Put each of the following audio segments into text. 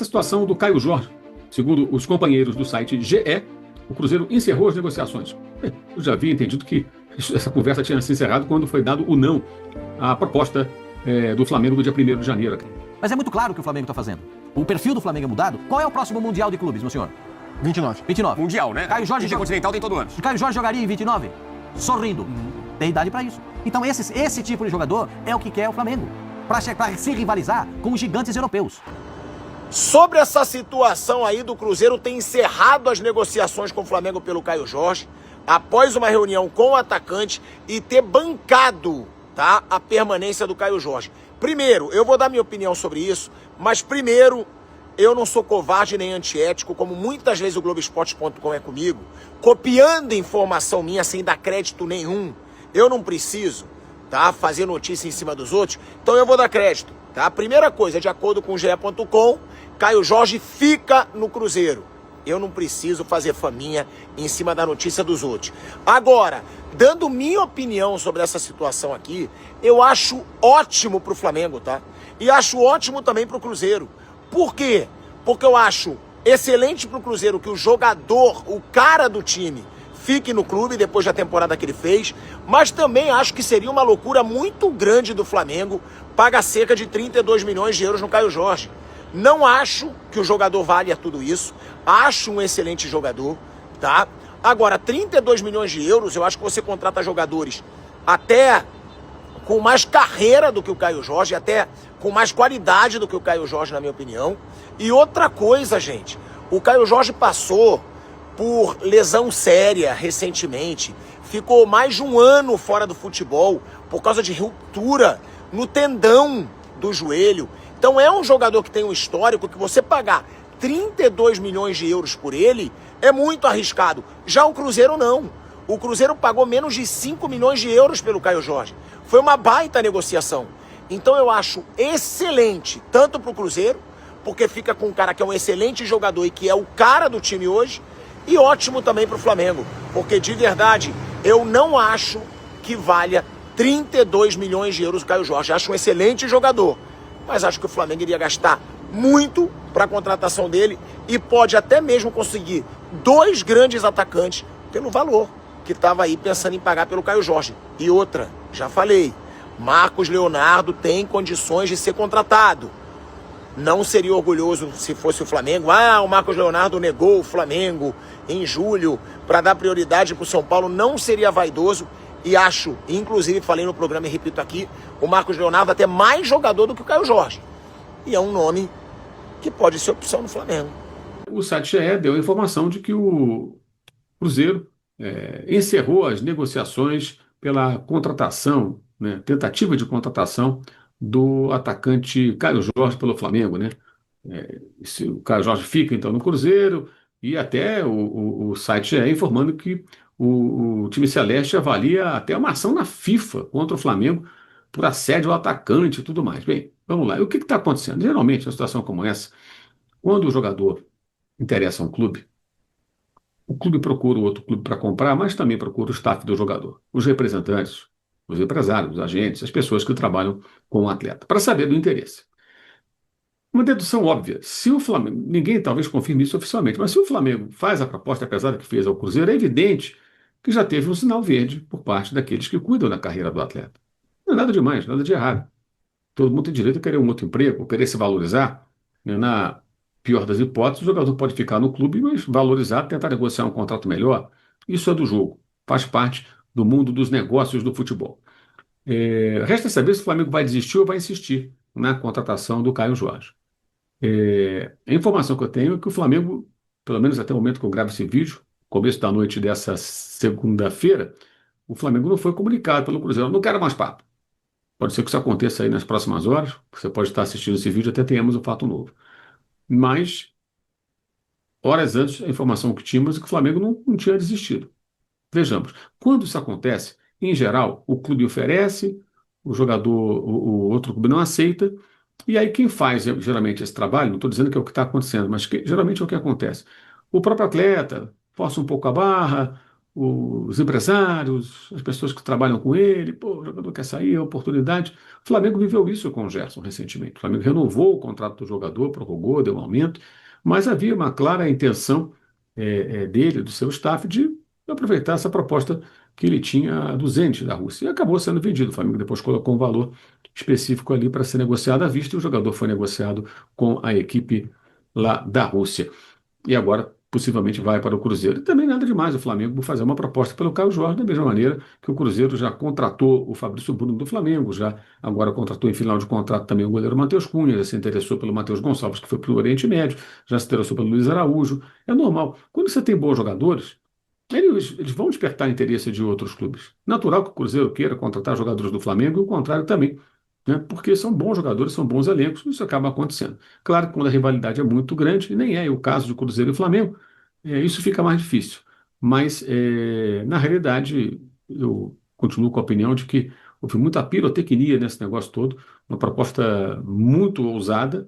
Essa situação do Caio Jorge, segundo os companheiros do site GE, o Cruzeiro encerrou as negociações. Eu já havia entendido que essa conversa tinha se encerrado quando foi dado o não à proposta do Flamengo do dia 1º de janeiro. Mas é muito claro o que o Flamengo está fazendo. O perfil do Flamengo é mudado. Qual é o próximo Mundial de Clubes, meu senhor? 29. 29. Mundial, né? Caio Jorge Intercontinental tem todo ano. Caio Jorge jogaria em 29? Sorrindo. Tem idade para isso. Então esse tipo de jogador é o que quer o Flamengo. Para se rivalizar com os gigantes europeus. Sobre essa situação aí do Cruzeiro ter encerrado as negociações com o Flamengo pelo Caio Jorge, após uma reunião com o atacante e ter bancado, tá, a permanência do Caio Jorge. Primeiro, eu vou dar minha opinião sobre isso, mas primeiro, eu não sou covarde nem antiético, como muitas vezes o Globoesporte.com é comigo, copiando informação minha sem dar crédito nenhum. Eu não preciso, tá, fazer notícia em cima dos outros, então eu vou dar crédito. Tá? A primeira coisa, de acordo com o GE.com, Caio Jorge fica no Cruzeiro. Eu não preciso fazer faminha em cima da notícia dos outros. Agora, dando minha opinião sobre essa situação aqui, eu acho ótimo pro Flamengo, tá? E acho ótimo também pro Cruzeiro. Por quê? Porque eu acho excelente pro Cruzeiro que o jogador, o cara do time, fique no clube depois da temporada que ele fez, mas também acho que seria uma loucura muito grande do Flamengo pagar cerca de 32 milhões de euros no Caio Jorge. Não acho que o jogador valha tudo isso, acho um excelente jogador, tá? Agora, 32 milhões de euros, eu acho que você contrata jogadores até com mais carreira do que o Caio Jorge, até com mais qualidade do que o Caio Jorge, na minha opinião. E outra coisa, gente, o Caio Jorge passou por lesão séria recentemente, ficou mais de um ano fora do futebol por causa de ruptura no tendão do joelho. Então é um jogador que tem um histórico que você pagar 32 milhões de euros por ele é muito arriscado. Já o Cruzeiro não. O Cruzeiro pagou menos de 5 milhões de euros pelo Caio Jorge. Foi uma baita negociação. Então eu acho excelente, tanto para o Cruzeiro, porque fica com um cara que é um excelente jogador e que é o cara do time hoje, e ótimo também para o Flamengo, porque de verdade eu não acho que valha 32 milhões de euros o Caio Jorge. Acho um excelente jogador, mas acho que o Flamengo iria gastar muito para a contratação dele e pode até mesmo conseguir 2 grandes atacantes pelo valor que estava aí pensando em pagar pelo Caio Jorge. E outra, já falei, Marcos Leonardo tem condições de ser contratado. Não seria orgulhoso se fosse o Flamengo. O Marcos Leonardo negou o Flamengo em julho para dar prioridade para o São Paulo. Não seria vaidoso. E acho, inclusive falei no programa e repito aqui, o Marcos Leonardo até mais jogador do que o Caio Jorge. E é um nome que pode ser opção no Flamengo. O site GE deu a informação de que o Cruzeiro encerrou as negociações pela contratação, né, tentativa de contratação do atacante Caio Jorge pelo Flamengo, né? O Caio Jorge fica então no Cruzeiro e até o site GE informando que o time celeste avalia até uma ação na FIFA contra o Flamengo por assédio ao atacante e tudo mais. Bem, vamos lá. E o que está acontecendo? Geralmente, uma situação como essa, quando o jogador interessa a um clube, o clube procura o outro clube para comprar, mas também procura o staff do jogador, os representantes, os empresários, os agentes, as pessoas que trabalham com o atleta, para saber do interesse. Uma dedução óbvia, se o Flamengo, ninguém talvez confirme isso oficialmente, mas se o Flamengo faz a proposta pesada que fez ao Cruzeiro, é evidente que já teve um sinal verde por parte daqueles que cuidam da carreira do atleta. Não é nada demais, nada de errado. Todo mundo tem direito a querer um outro emprego, querer se valorizar, né? Na pior das hipóteses, o jogador pode ficar no clube, mas valorizar, tentar negociar um contrato melhor. Isso é do jogo, faz parte do mundo dos negócios do futebol. Resta saber se o Flamengo vai desistir ou vai insistir na contratação do Caio Jorge. A informação que eu tenho é que o Flamengo, pelo menos até o momento que eu gravo esse vídeo, começo da noite dessa segunda-feira, o Flamengo não foi comunicado pelo Cruzeiro. Eu não quero mais papo. Pode ser que isso aconteça aí nas próximas horas. Você pode estar assistindo esse vídeo, até tenhamos um fato novo. Mas, horas antes, a informação que tínhamos é que o Flamengo não tinha desistido. Vejamos, quando isso acontece, em geral, o clube oferece, o jogador, o outro clube não aceita, e aí quem faz geralmente esse trabalho, não estou dizendo que é o que está acontecendo, mas geralmente é o que acontece. O próprio atleta força um pouco a barra, os empresários, as pessoas que trabalham com ele, pô, o jogador quer sair, é oportunidade. O Flamengo viveu isso com o Gerson recentemente. O Flamengo renovou o contrato do jogador, prorrogou, deu um aumento, mas havia uma clara intenção dele, do seu staff, de aproveitar essa proposta que ele tinha do Zenit da Rússia. E acabou sendo vendido. O Flamengo depois colocou um valor específico ali para ser negociado à vista e o jogador foi negociado com a equipe lá da Rússia. E agora possivelmente vai para o Cruzeiro. E também nada demais o Flamengo fazer uma proposta pelo Caio Jorge, da mesma maneira que o Cruzeiro já contratou o Fabrício Bruno do Flamengo, já agora contratou em final de contrato também o goleiro Matheus Cunha, já se interessou pelo Matheus Gonçalves, que foi para o Oriente Médio, já se interessou pelo Luiz Araújo. É normal. Quando você tem bons jogadores, eles vão despertar interesse de outros clubes. Natural que o Cruzeiro queira contratar jogadores do Flamengo e o contrário também, né? Porque são bons jogadores, são bons elencos, isso acaba acontecendo. Claro que quando a rivalidade é muito grande, e nem é o caso de Cruzeiro e Flamengo, isso fica mais difícil. Mas, na realidade, eu continuo com a opinião de que houve muita pirotecnia nesse negócio todo, uma proposta muito ousada,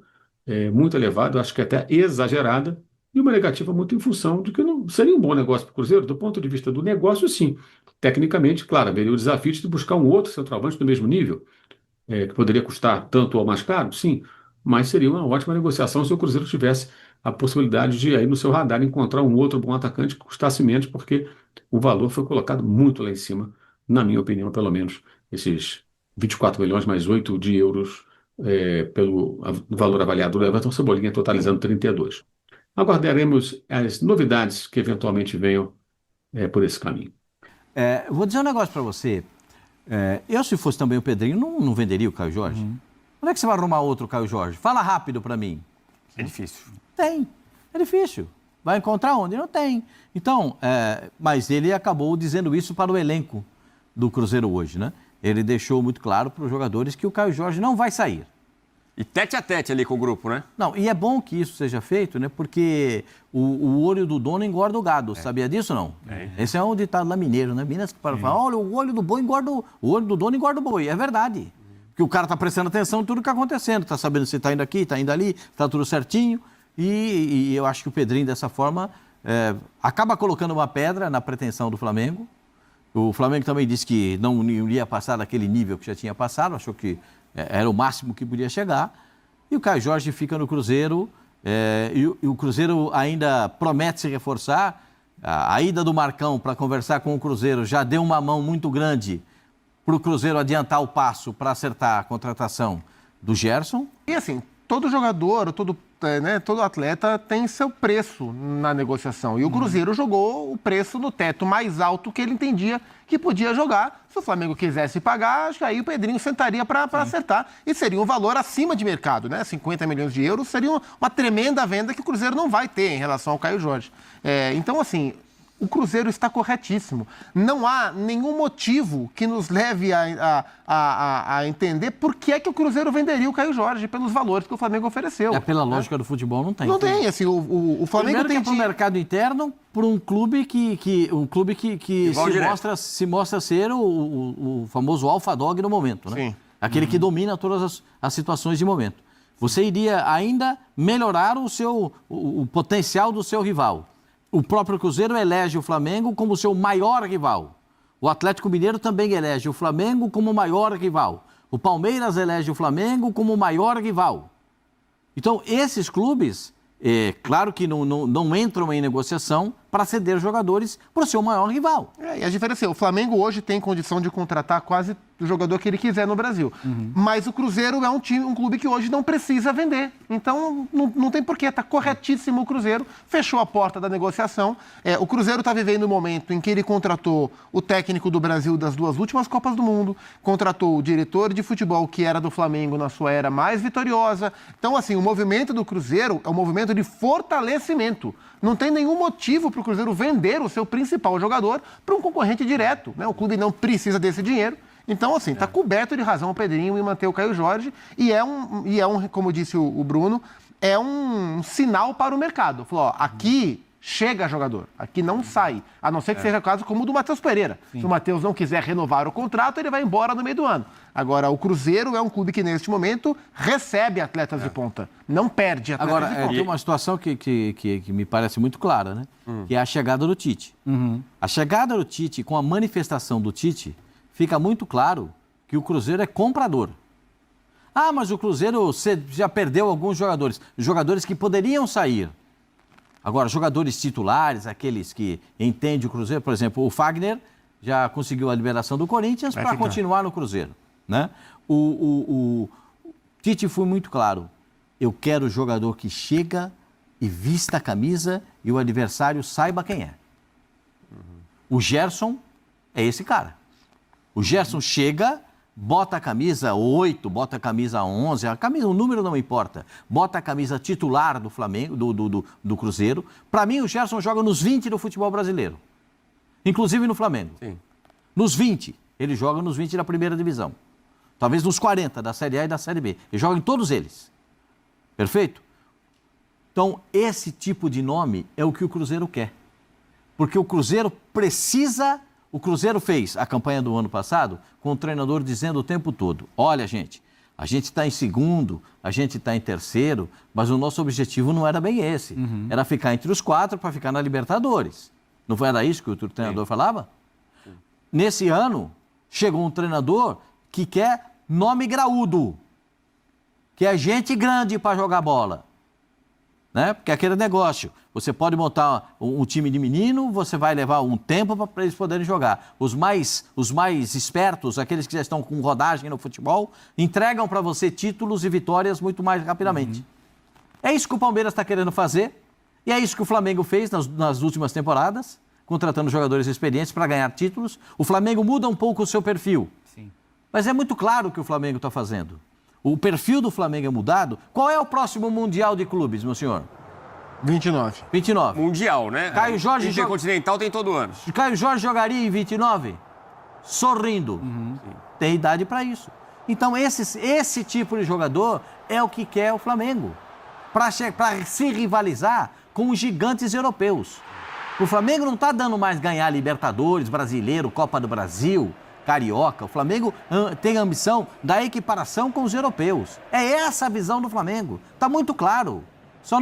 muito elevada, eu acho que até exagerada, e uma negativa muito em função de que não seria um bom negócio para o Cruzeiro, do ponto de vista do negócio, sim. Tecnicamente, claro, haveria o desafio de buscar um outro centroavante do mesmo nível, que poderia custar tanto ou mais caro, sim, mas seria uma ótima negociação se o Cruzeiro tivesse a possibilidade de, aí no seu radar, encontrar um outro bom atacante que custasse menos, porque o valor foi colocado muito lá em cima, na minha opinião, pelo menos, esses 24 milhões mais 8 de euros pelo valor avaliado do Everton Cebolinha, totalizando 32. Aguardaremos as novidades que eventualmente venham por esse caminho. Vou dizer um negócio para você. Eu, se fosse também o Pedrinho, não venderia o Caio Jorge. Onde é que você vai arrumar outro Caio Jorge? Fala rápido para mim. É difícil. Tem. É difícil. Vai encontrar onde? Não tem. Então, mas ele acabou dizendo isso para o elenco do Cruzeiro hoje, né? Ele deixou muito claro para os jogadores que o Caio Jorge não vai sair. E tete a tete ali com o grupo, né? Não, e é bom que isso seja feito, né? Porque o olho do dono engorda o gado. Sabia disso ou não? Esse é um ditado lá mineiro, né? Minas que falam, olha, o olho do boi engorda o olho do dono engorda o boi. É verdade. Porque o cara tá prestando atenção em tudo que está acontecendo. Tá sabendo se tá indo aqui, tá indo ali, tá tudo certinho. E eu acho que o Pedrinho, dessa forma, acaba colocando uma pedra na pretensão do Flamengo. O Flamengo também disse que não iria passar daquele nível que já tinha passado, achou que era o máximo que podia chegar. E o Caio Jorge fica no Cruzeiro, e o Cruzeiro ainda promete se reforçar. A ida do Marcão para conversar com o Cruzeiro já deu uma mão muito grande para o Cruzeiro adiantar o passo para acertar a contratação do Gerson. E assim, todo jogador, todo atleta tem seu preço na negociação. E o Cruzeiro jogou o preço no teto mais alto que ele entendia que podia jogar. Se o Flamengo quisesse pagar, acho que aí o Pedrinho sentaria para acertar. E seria um valor acima de mercado, né? 50 milhões de euros seria uma tremenda venda que o Cruzeiro não vai ter em relação ao Caio Jorge. Então, assim, o Cruzeiro está corretíssimo. Não há nenhum motivo que nos leve a entender por que é que o Cruzeiro venderia o Caio Jorge pelos valores que o Flamengo ofereceu. Pela lógica do futebol, não tem. Não tem, assim, o Flamengo Primeiro tem... que é para o mercado interno, para um clube que se mostra ser o famoso alfa dog no momento, né? Sim. Aquele que domina todas as situações de momento. Você iria ainda melhorar o potencial do seu rival. O próprio Cruzeiro elege o Flamengo como seu maior rival. O Atlético Mineiro também elege o Flamengo como maior rival. O Palmeiras elege o Flamengo como maior rival. Então, esses clubes, claro que não entram em negociação para ceder jogadores para o seu maior rival. E a diferença é, o Flamengo hoje tem condição de contratar quase o jogador que ele quiser no Brasil. Mas o Cruzeiro é um clube que hoje não precisa vender. Então, não tem porquê. Está corretíssimo o Cruzeiro. Fechou a porta da negociação. O Cruzeiro está vivendo um momento em que ele contratou o técnico do Brasil das 2 últimas Copas do Mundo, contratou o diretor de futebol que era do Flamengo na sua era mais vitoriosa. Então, assim, o movimento do Cruzeiro é um movimento de fortalecimento. Não tem nenhum motivo para o Cruzeiro vender o seu principal jogador para um concorrente direto, né? O clube não precisa desse dinheiro. Então, assim, está coberto de razão o Pedrinho em manter o Caio Jorge e como disse o Bruno, é um sinal para o mercado. Falou, aqui chega jogador. Aqui não sai. A não ser que seja o caso como o do Matheus Pereira. Sim. Se o Matheus não quiser renovar o contrato, ele vai embora no meio do ano. Agora, o Cruzeiro é um clube que, neste momento, recebe atletas de ponta. Não perde atletas de ponta. Agora, tem uma situação que me parece muito clara, né? Que é a chegada do Tite. A chegada do Tite, com a manifestação do Tite, fica muito claro que o Cruzeiro é comprador. Ah, mas o Cruzeiro já perdeu alguns jogadores que poderiam sair. Agora, jogadores titulares, aqueles que entendem o Cruzeiro, por exemplo, o Fagner já conseguiu a liberação do Corinthians para continuar no Cruzeiro, né? O Tite foi muito claro. Eu quero jogador que chega e vista a camisa e o adversário saiba quem é. O Gerson é esse cara. O Gerson chega, bota a camisa 8, bota a camisa 11, o número não importa. Bota a camisa titular do Flamengo, do Cruzeiro. Para mim, o Gerson joga nos 20 do futebol brasileiro. Inclusive no Flamengo. Sim. Nos 20. Ele joga nos 20 da primeira divisão. Talvez nos 40 da Série A e da Série B. Ele joga em todos eles. Perfeito? Então, esse tipo de nome é o que o Cruzeiro quer. Porque o Cruzeiro precisa... O Cruzeiro fez a campanha do ano passado com o treinador dizendo o tempo todo, olha, gente, a gente está em segundo, a gente está em terceiro, mas o nosso objetivo não era bem esse. Era ficar entre os 4 para ficar na Libertadores. Não foi era isso que o treinador falava? Nesse ano, chegou um treinador que quer nome graúdo, que é gente grande para jogar bola. Né? Porque é aquele negócio, você pode montar um time de menino, você vai levar um tempo para eles poderem jogar. Os mais espertos, aqueles que já estão com rodagem no futebol, entregam para você títulos e vitórias muito mais rapidamente. É isso que o Palmeiras está querendo fazer, e é isso que o Flamengo fez nas últimas temporadas, contratando jogadores experientes para ganhar títulos. O Flamengo muda um pouco o seu perfil, mas é muito claro o que o Flamengo está fazendo. O perfil do Flamengo é mudado. Qual é o próximo Mundial de Clubes, meu senhor? 29. 29. Mundial, né? Caio Jorge Intercontinental tem todo ano. Caio Jorge jogaria em 29? Sorrindo. Tem idade para isso. Então, esse tipo de jogador é o que quer o Flamengo. Para se rivalizar com os gigantes europeus. O Flamengo não está dando mais ganhar Libertadores, Brasileiro, Copa do Brasil... Carioca. O Flamengo tem a ambição da equiparação com os europeus. É essa a visão do Flamengo. Está muito claro. Só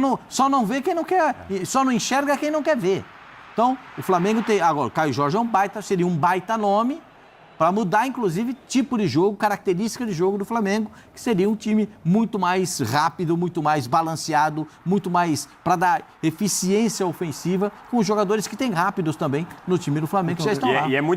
não vê quem não quer, só não enxerga quem não quer ver. Então, o Flamengo tem... Agora, o Caio Jorge seria um baita nome para mudar, inclusive, tipo de jogo, característica de jogo do Flamengo, que seria um time muito mais rápido, muito mais balanceado, muito mais para dar eficiência ofensiva com os jogadores que têm rápidos também no time do Flamengo, que já estão lá. E é muito